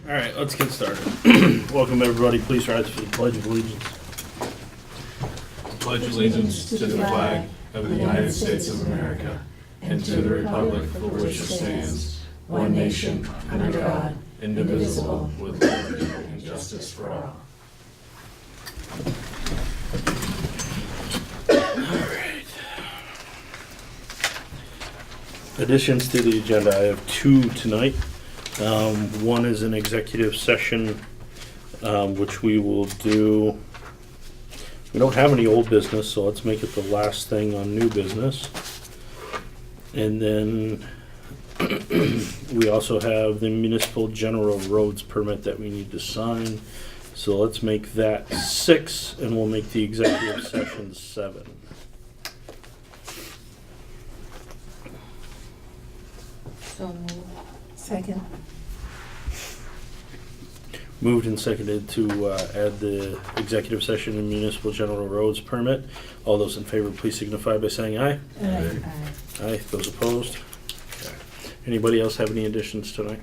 All right, let's get started. Welcome, everybody. Please rise for the Pledge of Allegiance. Pledge allegiance to the flag of the United States of America and to the republic for which it stands, one nation, under God, indivisible, with liberty and justice for all. All right. Additions to the agenda. I have two tonight. One is an executive session, which we will do. We don't have any old business, so let's make it the last thing on new business. And then we also have the municipal general roads permit that we need to sign. So let's make that 6, and we'll make the executive session 7. So moved. Second. Moved and seconded to add the executive session and municipal general roads permit. All those in favor, please signify by saying aye. Aye. Aye. Those opposed? Okay. Anybody else have any additions tonight?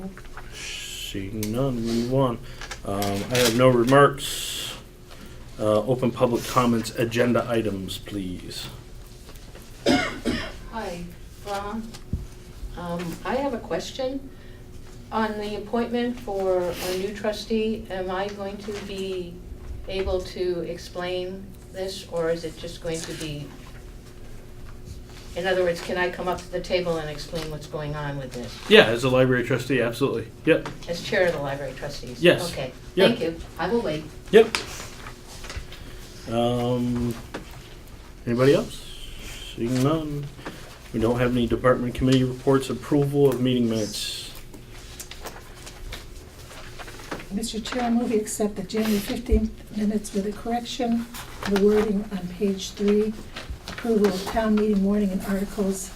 Nope. Seeing none, we move on. I have no remarks. Open public comments, agenda items, please. Hi, Ron. I have a question. On the appointment for a new trustee, am I going to be able to explain this, or is it just going to be, in other words, can I come up to the table and explain what's going on with this? Yeah, as a library trustee, absolutely. Yep. As chair of the library trustees? Yes. Okay, Yeah. thank you. I will wait. Yep. Anybody else? Seeing none. We don't have any department committee reports. Approval of meeting minutes. Mr. Chair, I move we accept the January 15th minutes with a correction to the wording on page 3. Approval of town meeting warning and articles.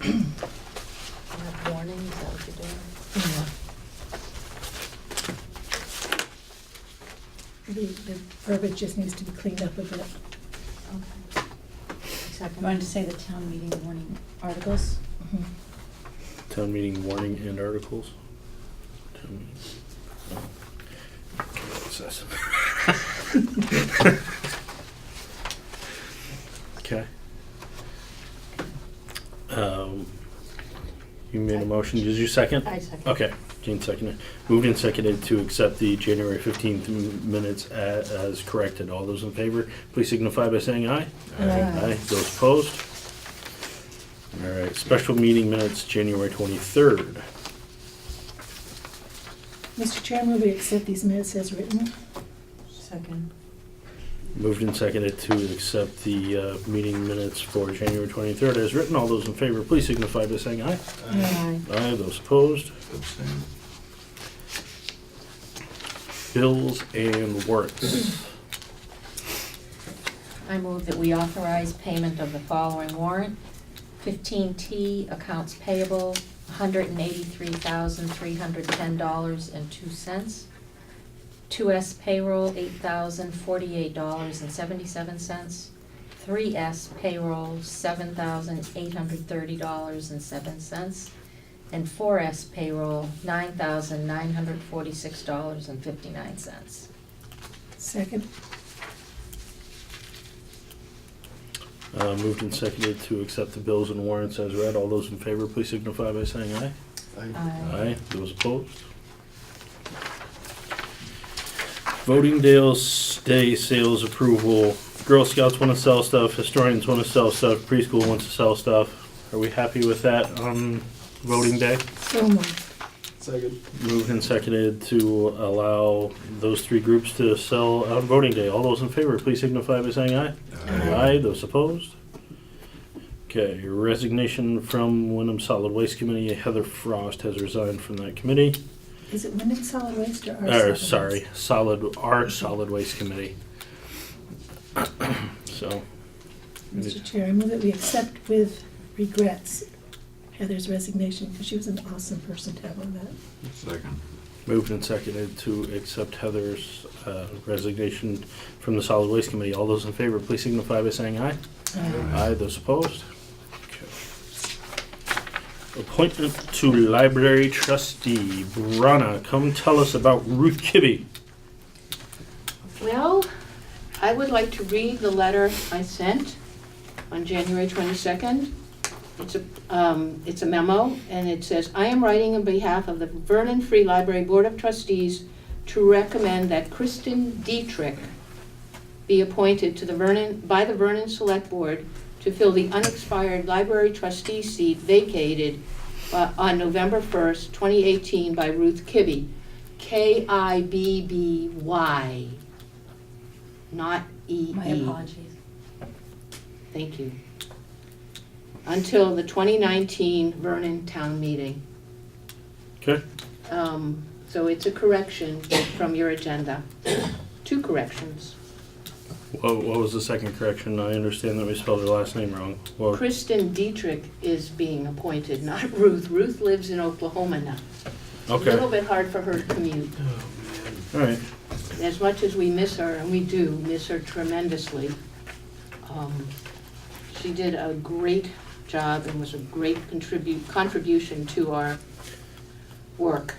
Warning, is that what you're doing? The verbiage just needs to be cleaned up a bit. Okay. Second. You wanted to say the town meeting warning articles? Mhm. Town meeting warning and articles. Town meeting. Oh. Okay, what's this? Okay. You made a motion. Did you second? I second. Okay, Jean seconded. Moved and seconded to accept the January 15th minutes as corrected. All those in favor, please signify by saying aye. Aye. Aye. Those opposed? All right, special meeting minutes, January 23rd. Mr. Chair, I move we accept these minutes as written. Second. Moved and seconded to accept the meeting minutes for January 23rd as written. All those in favor, please signify by saying aye. Aye. Aye. Those opposed? Abstain. Bills and warrants. I move that we authorize payment of the following warrant. 15T, accounts payable, $183,310.02. 2S payroll, $8,048.77. 3S payroll, $7,830.07. And 4S payroll, $9,946.59. Second. Moved and seconded to accept the bills and warrants as read. All those in favor, please signify by saying aye. Aye. Those opposed? Voting day sales approval. Girl Scouts want to sell stuff. Historians want to sell stuff. Preschool wants to sell stuff. Are we happy with that on voting day? So moved. Second. Moved and seconded to allow those three groups to sell on voting day. All those in favor, please signify by saying aye. Aye. Those opposed? Okay, resignation from Wyndham Solid Waste Committee. Heather Frost has resigned from that committee. Is it Wyndham Solid Waste or our Solid Waste Committee. So. Mr. Chair, I move that we accept with regrets Heather's resignation, because she was an awesome person to have on that. Second. Moved and seconded to accept Heather's resignation from the Solid Waste Committee. All those in favor, please signify by saying aye. Aye. Aye. Those opposed? Okay. Appointment to library trustee. Brana, come tell us about Ruth Kibbe. Well, I would like to read the letter I sent on January 22nd. It's a memo, and it says, "I am writing on behalf of the Vernon Free Library Board of Trustees to recommend that Kristen Dietrich be appointed to by the Vernon Select Board to fill the unexpired library trustee seat vacated on November 1st, 2018 by Ruth Kibbe, K-I-B-B-Y, not E-E. My apologies. Thank you. Until the 2019 Vernon Town Meeting. Okay. So it's a correction from your agenda. 2 corrections. What was the second correction? I understand that we spelled her last name wrong. Well, Kristen Dietrich is being appointed, not Ruth. Ruth lives in Oklahoma now. It's a little okay. bit hard for her to commute. All right. As much as we miss her, and we do miss her tremendously, she did a great job and was a great contribution to our work.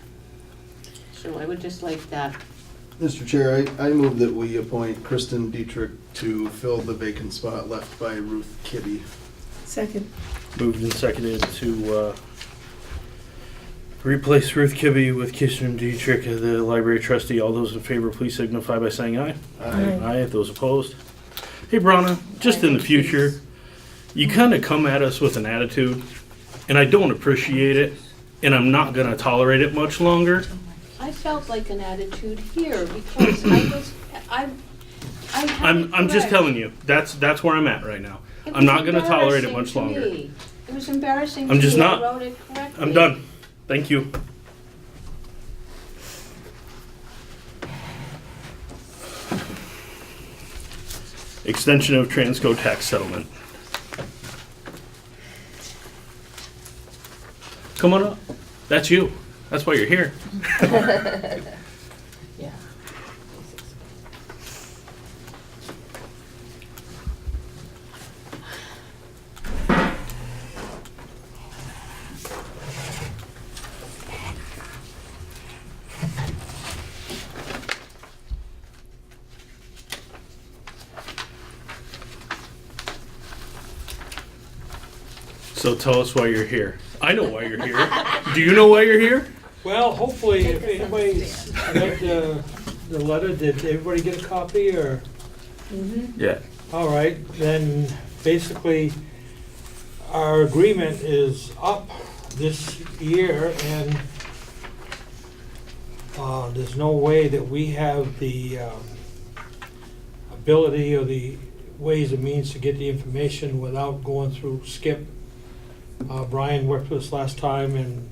So I would just like that. Mr. Chair, I move that we appoint Kristen Dietrich to fill the vacant spot left by Ruth Kibbe. Second. Moved and seconded to replace Ruth Kibbe with Kristen Dietrich, the library trustee. All those in favor, please signify by saying aye. Aye. Aye. Those opposed? Hey, Brana, just in the future, you kind of come at us with an attitude, and I don't appreciate it, and I'm not going to tolerate it much longer. I felt like an attitude here because I I'm just telling you, that's where I'm at right now. I'm not going to tolerate it much longer. It was embarrassing to I'm me. just not. I wrote it correctly. I'm done. Thank you. Extension of Transco tax settlement. Come on up. That's you. That's why you're here. Yeah. So tell us why you're here. I know why you're here. Do you know why you're here? Well, hopefully, if anybody's read the letter, did everybody get a copy, or? Yeah. All right, then basically, our agreement is up this year, and there's no way that we have the ability or the ways and means to get the information without going through Skip. Brian worked with us last time, and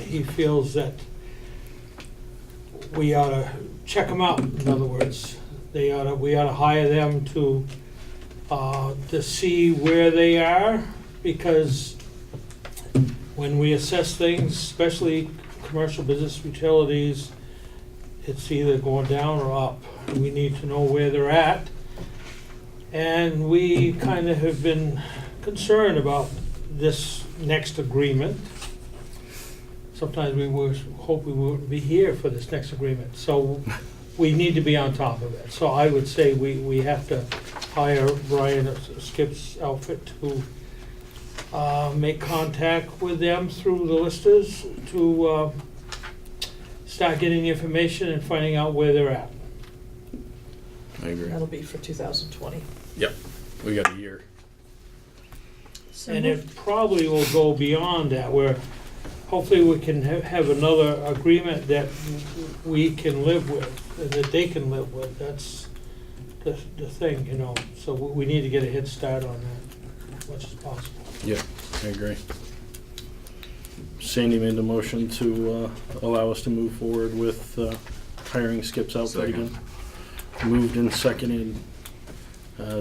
he feels that we ought to check them out. In other words, we ought to hire them to see where they are, because when we assess things, especially commercial business utilities, it's either going down or up. We need to know where they're at, and we kind of have been concerned about this next agreement. Sometimes we would hope we wouldn't be here for this next agreement, so we need to be on top of it. So I would say we have to hire Brian at Skip's outfit to make contact with them through the listers to start getting the information and finding out where they're at. I agree. That'll be for 2020. Yep. We got a year. So And moved. it probably will go beyond that, where hopefully we can have another agreement that we can live with, and that they can live with. That's the thing, you know. So we need to get a head start on that as much as possible. Yep, I agree. Sandy made the motion to allow us to move forward with hiring Skip's outfit again. Moved and seconded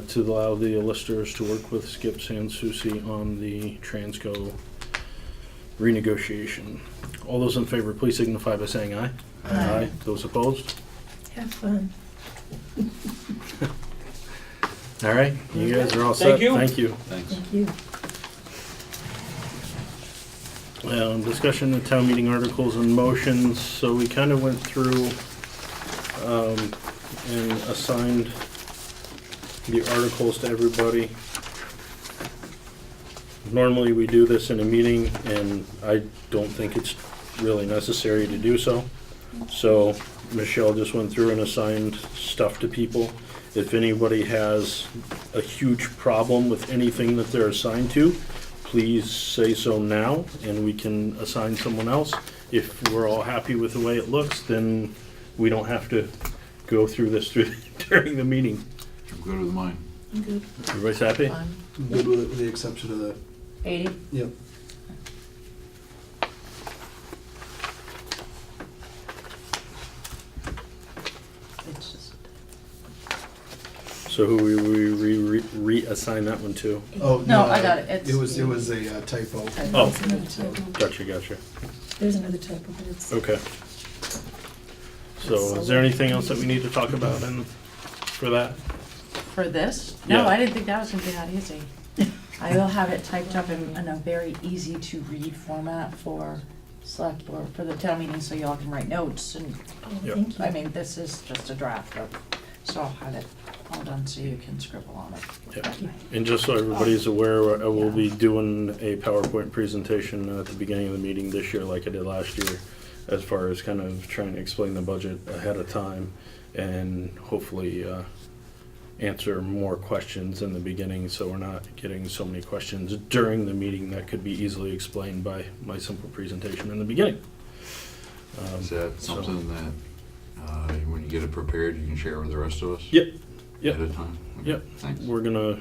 to allow the listers to work with Skip and Susie on the Transco renegotiation. All those in favor, please signify by saying aye. Aye. Those opposed? Have fun. All right, you guys are all set. Thank you. Thank you. Thanks. Thank you. Discussion of town meeting articles and motions, so we kind of went through and assigned the articles to everybody. Normally we do this in a meeting, and I don't think it's really necessary to do so. So Michelle just went through and assigned stuff to people. If anybody has a huge problem with anything that they're assigned to, please say so now, and we can assign someone else. If we're all happy with the way it looks, then we don't have to go through this during the meeting. I'm good with mine. I'm good. Everybody's happy? Fine. Good with the exception of the, 80? yep. It's just, So who we reassign that one to? Oh, No, I got it. It was a typo. Oh. There's another typo. Gotcha. There's another typo, but it's. Okay. So is there anything else that we need to talk about for that? For this? No, Yeah. I didn't think that was gonna be that easy. I will have it typed up in a very easy to read format for select board, for the town meeting, so y'all can write notes and, Oh, Yep. thank you. I mean, this is just a draft of, so I'll have it all done so you can scribble on it. Yeah. And just so everybody's aware, I will be doing a PowerPoint presentation at the beginning of the meeting this year like I did last year, as far as kind of trying to explain the budget ahead of time and hopefully answer more questions in the beginning, so we're not getting so many questions during the meeting that could be easily explained by my simple presentation in the beginning. Is that so- something that, when you get it prepared, you can share with the rest of us? Yep. Yep. Ahead of time? Okay, Yep. Thanks. We're gonna,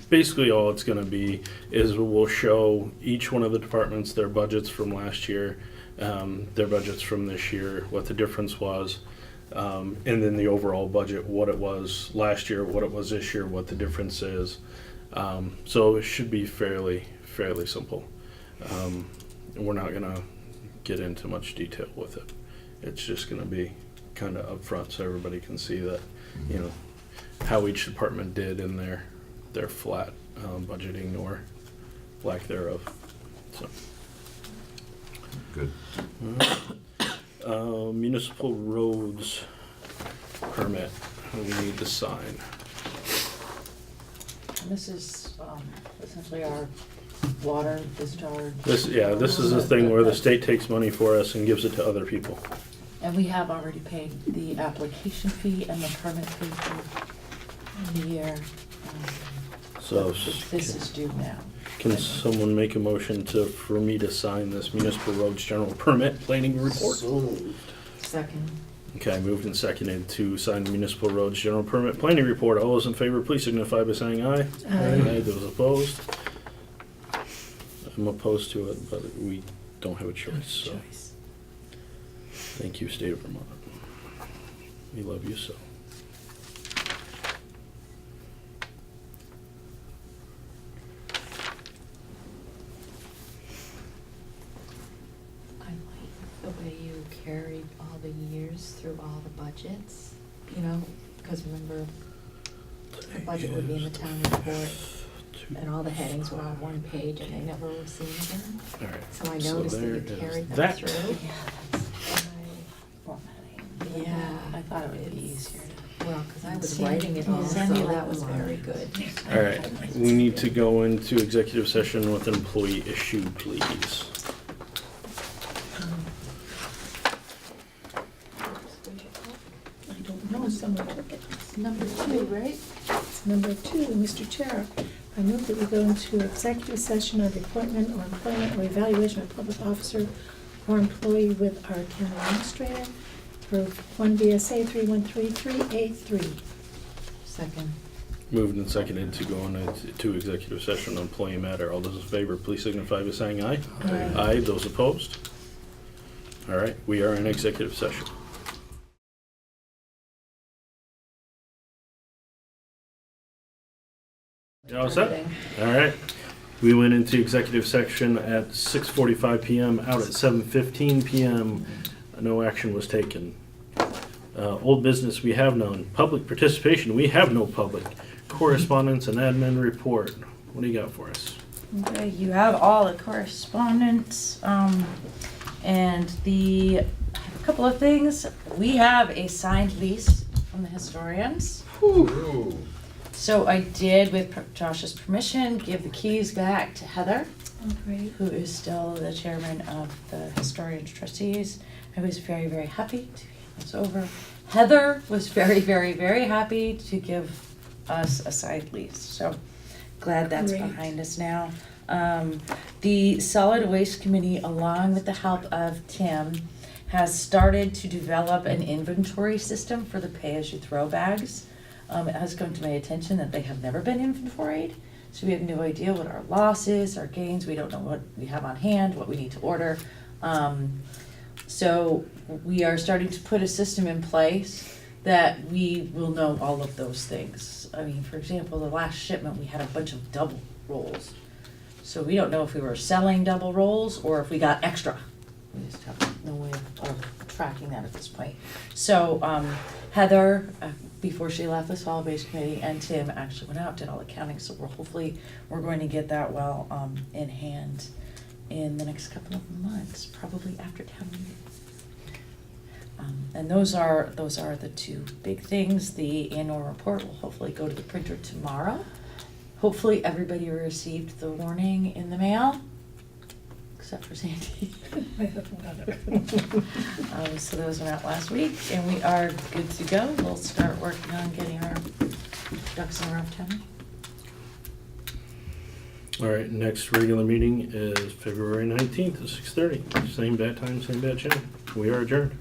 basically all it's gonna be is we'll show each one of the departments their budgets from last year, their budgets from this year, what the difference was, and then the overall budget, what it was last year, what it was this year, what the difference is. So it should be fairly simple. And we're not gonna get into much detail with it. It's just gonna be kind of upfront so everybody can see that, you know, how each department did in their flat budgeting or lack thereof. So, Good. municipal roads permit, we need to sign. And this is essentially our water discharge. This is the thing where the state takes money for us and gives it to other people. And we have already paid the application fee and the permit fee for the year. So This is due now. can someone make a motion for me to sign this municipal roads general permit planning report? So moved. Second. Okay, moved and seconded to sign the municipal roads general permit planning report. All those in favor, please signify by saying aye. Aye. Those opposed? I'm opposed to it, but we don't have a choice, so. Thank you, State of Vermont. We love you so. I like the way you carried all the years through all the budgets, you know, because remember, the budget would be in the town report, and all the headings were on one page, and they never were seen again. All right. So I So noticed that there you is carried that. them through. Yeah, that's formatting. Yeah. I thought it would be easier to. Well, because I was writing it all, so Send me that was one. very good. All right, we need to go into executive session with employee issue, please. I don't know, someone took it. Number 2, right? It's number 2, Mr. Chair. I move that we go into executive session on the appointment or employment or evaluation of public officer or employee with our town administrator for 1 VSA 3133A3. Second. Moved and seconded to go into executive session on employee matter. All those in favor, please signify by saying aye. Aye. Aye, those opposed? All right, we are in executive session. You all set? All right. We went into executive session at 6:45 PM, out at 7:15 PM. No action was taken. Old business, we have none. Public participation, we have no public. Correspondence and admin report. What do you got for us? Okay, you have all the correspondence, and I have a couple of things. We have a signed lease from the historians. Ooh. So I did, with Josh's permission, give the keys back to Heather, Oh, great. who is still the chairman of the historians trustees. I was very, very happy to hand this over. Heather was very, very, very happy to give us a signed lease, so glad that's Great. behind us now. The Solid Waste Committee, along with the help of Tim, has started to develop an inventory system for the pay-as-you-throw bags. It has come to my attention that they have never been inventoried, so we have no idea what our loss is, our gains, we don't know what we have on hand, what we need to order. So we are starting to put a system in place that we will know all of those things. I mean, for example, the last shipment, we had a bunch of double rolls. So we don't know if we were selling double rolls or if we got extra. We just have no way of tracking that at this point. So Heather, before she left the Solid Waste Committee, and Tim actually went out, did all the counting, so we're going to get that well in hand in the next couple of months, probably after town meeting. And those are the two big things. The annual report will hopefully go to the printer tomorrow. Hopefully everybody received the warning in the mail, except for Sandy. I haven't got it. So those went out last week, and we are good to go. We'll start working on getting our ducks in a row for town meeting. All right, next regular meeting is February 19th at 6:30. Same bad time, same bad channel. We are adjourned.